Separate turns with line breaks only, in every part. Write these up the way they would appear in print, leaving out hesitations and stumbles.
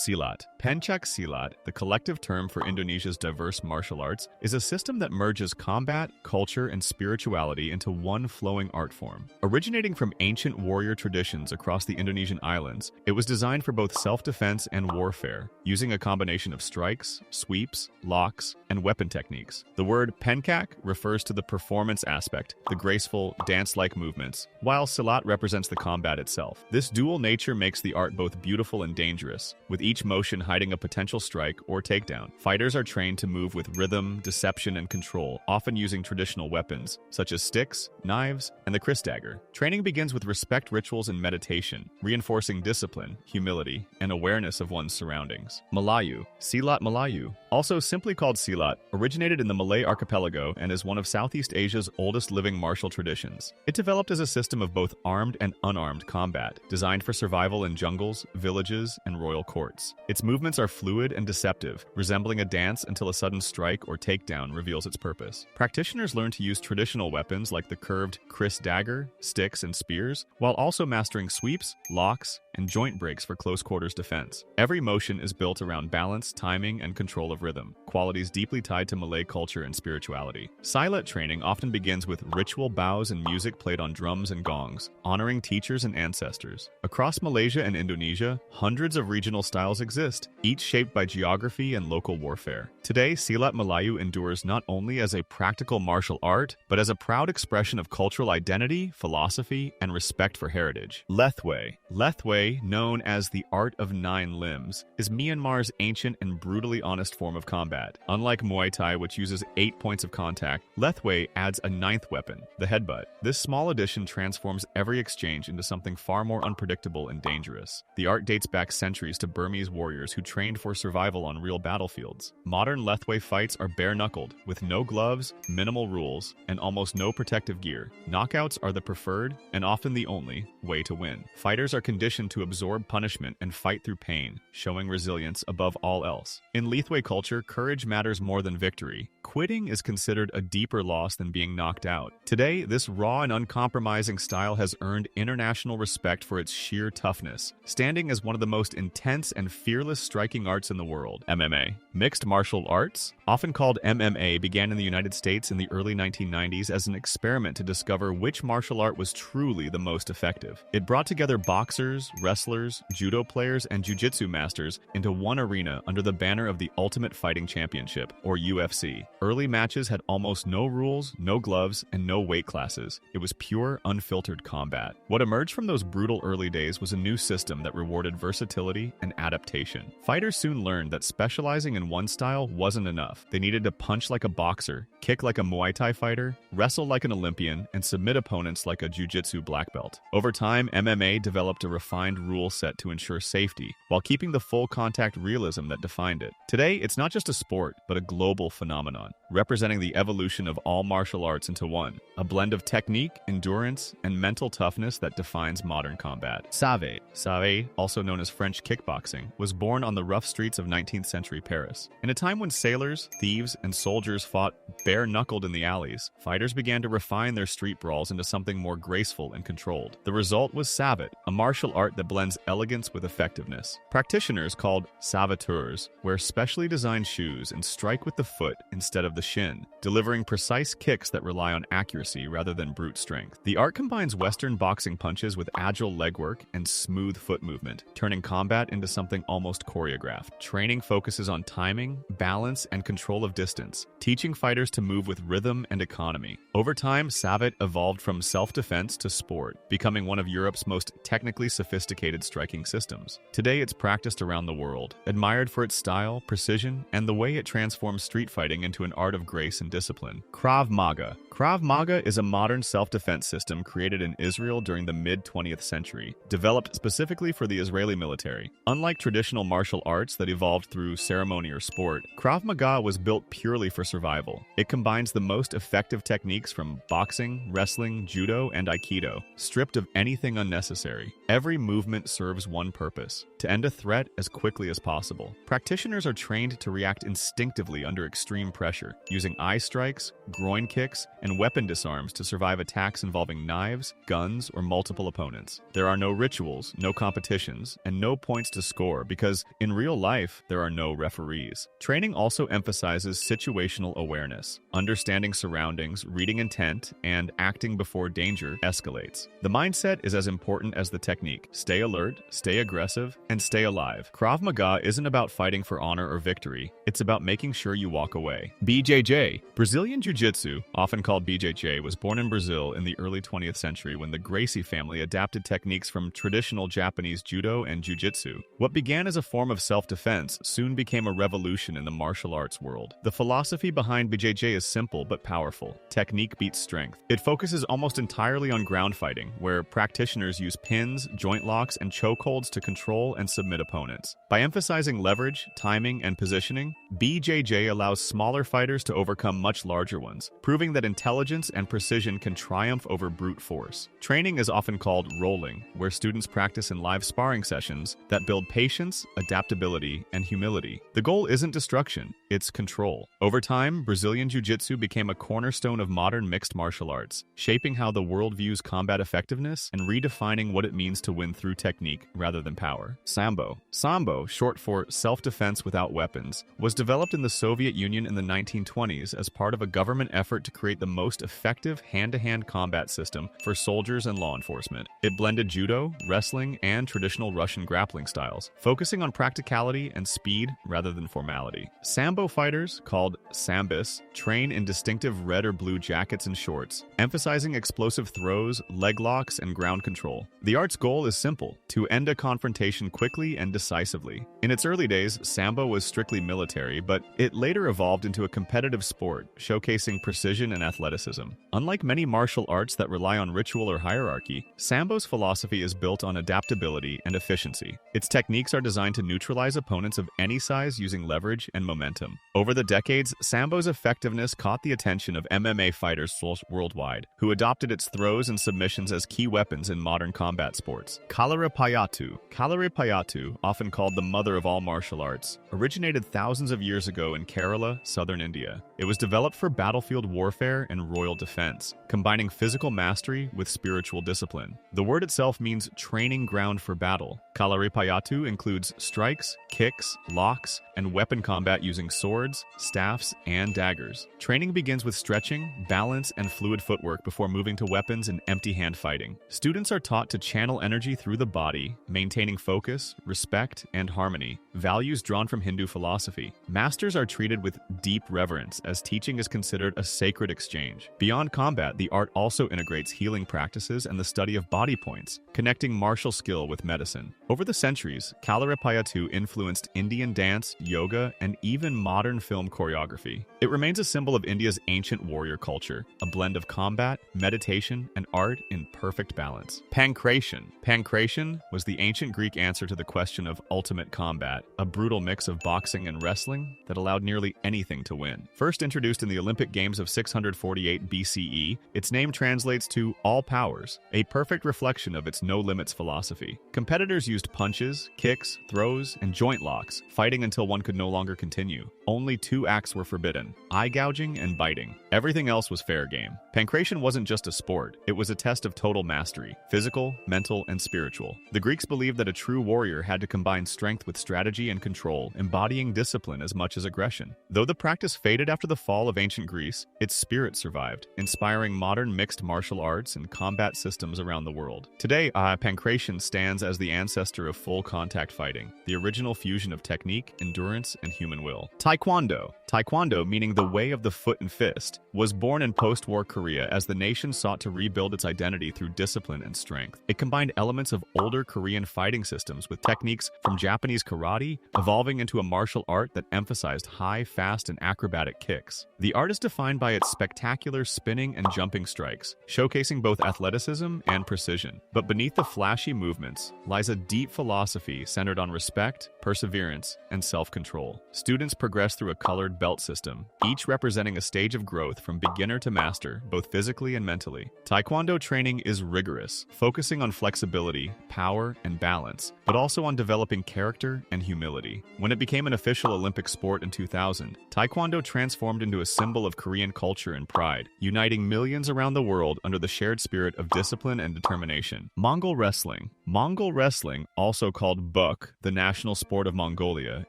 Silat. Pencak Silat, the collective term for Indonesia's diverse martial arts, is a system that merges combat, culture, and spirituality into one flowing art form. Originating from ancient warrior traditions across the Indonesian islands, it was designed for both self-defense and warfare, using a combination of strikes, sweeps, locks, and weapon techniques. The word pencak refers to the performance aspect, the graceful, dance-like movements, while Silat represents the combat itself. This dual nature makes the art both beautiful and dangerous, with each motion hiding a potential strike or takedown. Fighters are trained to move with rhythm, deception, and control, often using traditional weapons, such as sticks, knives, and the kris dagger. Training begins with respect rituals and meditation, reinforcing discipline, humility, and awareness of one's surroundings. Melayu. Silat Melayu, also simply called Silat, originated in the Malay archipelago and is one of Southeast Asia's oldest living martial traditions. It developed as a system of both armed and unarmed combat, designed for survival in jungles, villages, and royal courts. Its movements are fluid and deceptive, resembling a dance until a sudden strike or takedown reveals its purpose. Practitioners learn to use traditional weapons like the curved kris dagger, sticks, and spears, while also mastering sweeps, locks, and joint breaks for close-quarters defense. Every motion is built around balance, timing, and control of rhythm, qualities deeply tied to Malay culture and spirituality. Silat training often begins with ritual bows and music played on drums and gongs, honoring teachers and ancestors. Across Malaysia and Indonesia, hundreds of regional styles exist, each shaped by geography and local warfare. Today, Silat Melayu endures not only as a practical martial art, but as a proud expression of cultural identity, philosophy, and respect for heritage. Lethwei. Lethwei, known as the Art of Nine Limbs, is Myanmar's ancient and brutally honest form of combat. Unlike Muay Thai, which uses 8 points of contact, Lethwei adds a ninth weapon, the headbutt. This small addition transforms every exchange into something far more unpredictable and dangerous. The art dates back centuries to Burmese warriors who trained for survival on real battlefields. Modern Lethwei fights are bare-knuckled, with no gloves, minimal rules, and almost no protective gear. Knockouts are the preferred, and often the only, way to win. Fighters are conditioned to absorb punishment and fight through pain, showing resilience above all else. In Lethwei culture, courage matters more than victory. Quitting is considered a deeper loss than being knocked out. Today, this raw and uncompromising style has earned international respect for its sheer toughness, standing as one of the most intense and fearless striking arts in the world. MMA. Mixed martial arts, often called MMA, began in the United States in the early 1990s as an experiment to discover which martial art was truly the most effective. It brought together boxers, wrestlers, judo players, and jiu-jitsu masters into one arena under the banner of the Ultimate Fighting Championship, or UFC. Early matches had almost no rules, no gloves, and no weight classes. It was pure, unfiltered combat. What emerged from those brutal early days was a new system that rewarded versatility and adaptation. Fighters soon learned that specializing in one style wasn't enough. They needed to punch like a boxer, kick like a Muay Thai fighter, wrestle like an Olympian, and submit opponents like a jiu-jitsu black belt. Over time, MMA developed a refined rule set to ensure safety, while keeping the full contact realism that defined it. Today, it's not just a sport, but a global phenomenon, representing the evolution of all martial arts into one, a blend of technique, endurance, and mental toughness that defines modern combat. Savate. Savate, also known as French kickboxing, was born on the rough streets of 19th century Paris. In a time when sailors, thieves, and soldiers fought bare-knuckled in the alleys, fighters began to refine their street brawls into something more graceful and controlled. The result was Savate, a martial art that blends elegance with effectiveness. Practitioners, called savateurs, wear specially designed shoes and strike with the foot instead of the shin, delivering precise kicks that rely on accuracy rather than brute strength. The art combines Western boxing punches with agile leg work and smooth foot movement, turning combat into something almost choreographed. Training focuses on timing, balance, and control of distance, teaching fighters to move with rhythm and economy. Over time, Savate evolved from self-defense to sport, becoming one of Europe's most technically sophisticated striking systems. Today, it's practiced around the world, admired for its style, precision, and the way it transforms street fighting into an art of grace and discipline. Krav Maga. Krav Maga is a modern self-defense system created in Israel during the mid-20th century, developed specifically for the Israeli military. Unlike traditional martial arts that evolved through ceremony or sport, Krav Maga was built purely for survival. It combines the most effective techniques from boxing, wrestling, judo, and aikido, stripped of anything unnecessary. Every movement serves one purpose: to end a threat as quickly as possible. Practitioners are trained to react instinctively under extreme pressure, using eye strikes, groin kicks, and weapon disarms to survive attacks involving knives, guns, or multiple opponents. There are no rituals, no competitions, and no points to score score because, in real life, there are no referees. Training also emphasizes situational awareness. Understanding surroundings, reading intent, and acting before danger escalates. The mindset is as important as the technique. Stay alert, stay aggressive, and stay alive. Krav Maga isn't about fighting for honor or victory. It's about making sure you walk away. BJJ, Brazilian Jiu-Jitsu, often called BJJ, was born in Brazil in the early 20th century when the Gracie family adapted techniques from traditional Japanese judo and jiu-jitsu. What began as a form of self-defense soon became a revolution in the martial arts world. The philosophy behind BJJ is simple but powerful. Technique beats strength. It focuses almost entirely on ground fighting, where practitioners use pins, joint locks, and chokeholds to control and submit opponents. By emphasizing leverage, timing, and positioning, BJJ allows smaller fighters to overcome much larger ones, proving that intelligence and precision can triumph over brute force. Training is often called rolling, where students practice in live sparring sessions that build patience, adaptability, and humility. The goal isn't destruction, it's control. Over time, Brazilian Jiu-Jitsu became a cornerstone of modern mixed martial arts, shaping how the world views combat effectiveness and redefining what it means to win through technique rather than power. Sambo. Sambo, short for self-defense without weapons, was developed in the Soviet Union in the 1920s as part of a government effort to create the most effective hand-to-hand combat system for soldiers and law enforcement. It blended judo, wrestling, and traditional Russian grappling styles, focusing on practicality and speed rather than formality. Sambo fighters, called Sambis, train in distinctive red or blue jackets and shorts, emphasizing explosive throws, leg locks, and ground control. The art's goal is simple: to end a confrontation quickly and decisively. In its early days, Sambo was strictly military, but it later evolved into a competitive sport, showcasing precision and athleticism. Unlike many martial arts that rely on ritual or hierarchy, Sambo's philosophy is built on adaptability and efficiency. Its techniques are designed to neutralize opponents of any size using leverage and momentum. Over the decades, Sambo's effectiveness caught the attention of MMA fighters worldwide, who adopted its throws and submissions as key weapons in modern combat sports. Kalaripayattu. Kalaripayattu, often called the mother of all martial arts, originated thousands of years ago in Kerala, southern India. It was developed for battlefield warfare and royal defense, combining physical mastery with spiritual discipline. The word itself means training ground for battle. Kalaripayattu includes strikes, kicks, locks, and weapon combat using swords, staffs, and daggers. Training begins with stretching, balance, and fluid footwork before moving to weapons and empty-hand fighting. Students are taught to channel energy through the body, maintaining focus, respect, and harmony, values drawn from Hindu philosophy. Masters are treated with deep reverence, as teaching is considered a sacred exchange. Beyond combat, the art also integrates healing practices and the study of body points, connecting martial skill with medicine. Over the centuries, Kalaripayattu influenced Indian dance, yoga, and even modern film choreography. It remains a symbol of India's ancient warrior culture, a blend of combat, meditation, and art in perfect balance. Pankration. Pankration was the ancient Greek answer to the question of ultimate combat, a brutal mix of boxing and wrestling that allowed nearly anything to win. First introduced in the Olympic Games of 648 BCE, its name translates to all powers, a perfect reflection of its no-limits philosophy. Competitors used punches, kicks, throws, and joint locks, fighting until one could no longer continue. Only two acts were forbidden: eye gouging and biting. Everything else was fair game. Pankration wasn't just a sport, it was a test of total mastery, physical, mental, and spiritual. The Greeks believed that a true warrior had to combine strength with strategy and control, embodying discipline as much as aggression. Though the practice faded after the fall of ancient Greece, its spirit survived, inspiring modern mixed martial arts and combat systems around the world. Today, Pankration stands as the ancestor of full-contact fighting, the original fusion of technique, endurance, and human will. Taekwondo. Taekwondo, meaning the way of the foot and fist, was born in post-war Korea as the nation sought to rebuild its identity through discipline and strength. It combined elements of older Korean fighting systems with techniques from Japanese karate, evolving into a martial art that emphasized high, fast, and acrobatic kicks. The art is defined by its spectacular spinning and jumping strikes, showcasing both athleticism and precision. But beneath the flashy movements lies a deep philosophy centered on respect, perseverance, and self-control. Students progress through a colored belt system, each representing a stage of growth from beginner to master, both physically and mentally. Taekwondo training is rigorous, focusing on flexibility, power, and balance, but also on developing character and humility. When it became an official Olympic sport in 2000, Taekwondo transformed into a symbol of Korean culture and pride, uniting millions around the world under the shared spirit of discipline and determination. Mongol Wrestling. Mongol Wrestling, also called Buk, the national sport of Mongolia,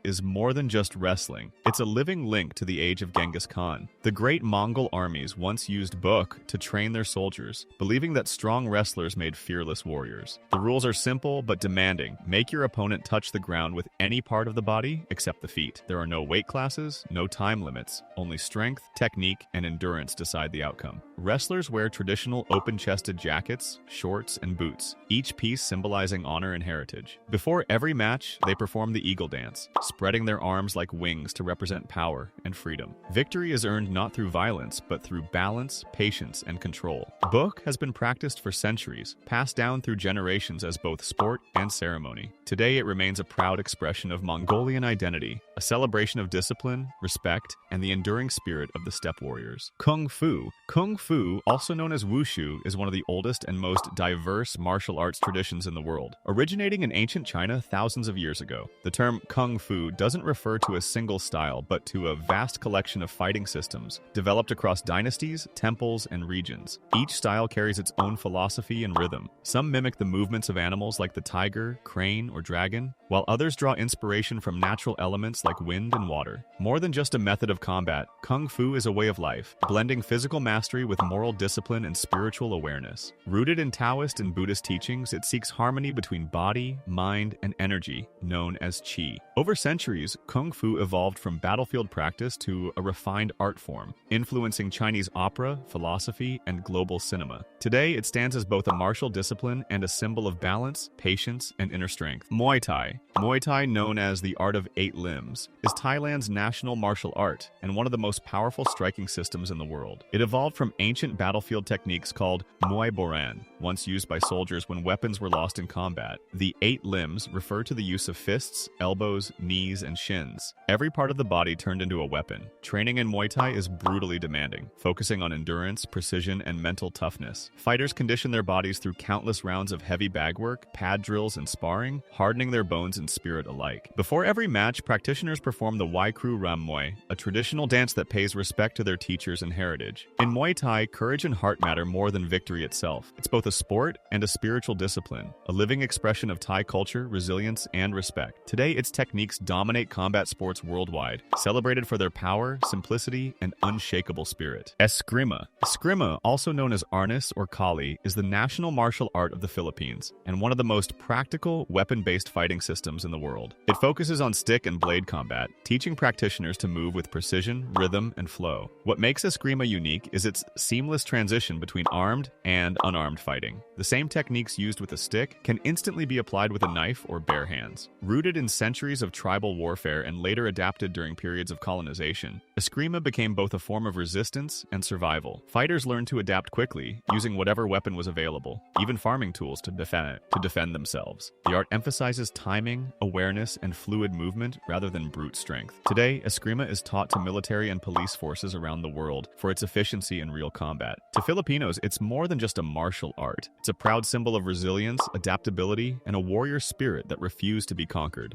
is more than just wrestling. It's a living link to the age of Genghis Khan. The great Mongol armies once used Buk to train their soldiers, believing that strong wrestlers made fearless warriors. The rules are simple but demanding. Make your opponent touch the ground with any part of the body except the feet. There are no weight classes, no time limits. Only strength, technique, and endurance decide the outcome. Wrestlers wear traditional open-chested jackets, shorts, and boots, each piece symbolizing honor and heritage. Before every match, they perform the eagle dance, spreading their arms like wings to represent power and freedom. Victory is earned not through violence, but through balance, patience, and control. Buk has been practiced for centuries, passed down through generations as both sport and ceremony. Today, it remains a proud expression of Mongolian identity, a celebration of discipline, respect, and the enduring spirit of the steppe warriors. Kung Fu. Kung Fu, also known as Wushu, is one of the oldest and most diverse martial arts traditions in the world. Originating in ancient China thousands of years ago, the term Kung Fu doesn't refer to a single style, but to a vast collection of fighting systems developed across dynasties, temples, and regions. Each style carries its own philosophy and rhythm. Some mimic the movements of animals like the tiger, crane, or dragon, while others draw inspiration from natural elements like wind and water. More than just a method of combat, Kung Fu is a way of life, blending physical mastery with moral discipline and spiritual awareness. Rooted in Taoist and Buddhist teachings, it seeks harmony between body, mind, and energy, known as Qi. Over centuries, Kung Fu evolved from battlefield practice to a refined art form, influencing Chinese opera, philosophy, and global cinema. Today, it stands as both a martial discipline and a symbol of balance, patience, and inner strength. Muay Thai. Muay Thai, known as the art of 8 limbs, is Thailand's national martial art and one of the most powerful striking systems in the world. It evolved from ancient battlefield techniques called Muay Boran, once used by soldiers when weapons were lost in combat. The 8 limbs refer to the use of fists, elbows, knees, and shins. Every part of the body turned into a weapon. Training in Muay Thai is brutally demanding, focusing on endurance, precision, and mental toughness. Fighters condition their bodies through countless rounds of heavy bag work, pad drills, and sparring, hardening their bones and spirit alike. Before every match, practitioners perform the Wai Kru Ram Muay, a traditional dance that pays respect to their teachers and heritage. In Muay Thai, courage and heart matter more than victory itself. It's both a sport and a spiritual discipline, a living expression of Thai culture, resilience, and respect. Today, its techniques dominate combat sports worldwide, celebrated for their power, simplicity, and unshakable spirit. Eskrima. Eskrima, also known as Arnis or Kali, is the national martial art of the Philippines and one of the most practical, weapon-based fighting systems in the world. It focuses on stick and blade combat, teaching practitioners to move with precision, rhythm, and flow. What makes Eskrima unique is its seamless transition between armed and unarmed fighting. The same techniques used with a stick can instantly be applied with a knife or bare hands. Rooted in centuries of tribal warfare and later adapted during periods of colonization, Eskrima became both a form of resistance and survival. Fighters learned to adapt quickly, using whatever weapon was available, even farming tools to defend themselves. The art emphasizes timing, awareness, and fluid movement rather than brute strength. Today, Eskrima is taught to military and police forces around the world for its efficiency in real combat. To Filipinos, it's more than just a martial art. It's a proud symbol of resilience, adaptability, and a warrior spirit that refused to be conquered.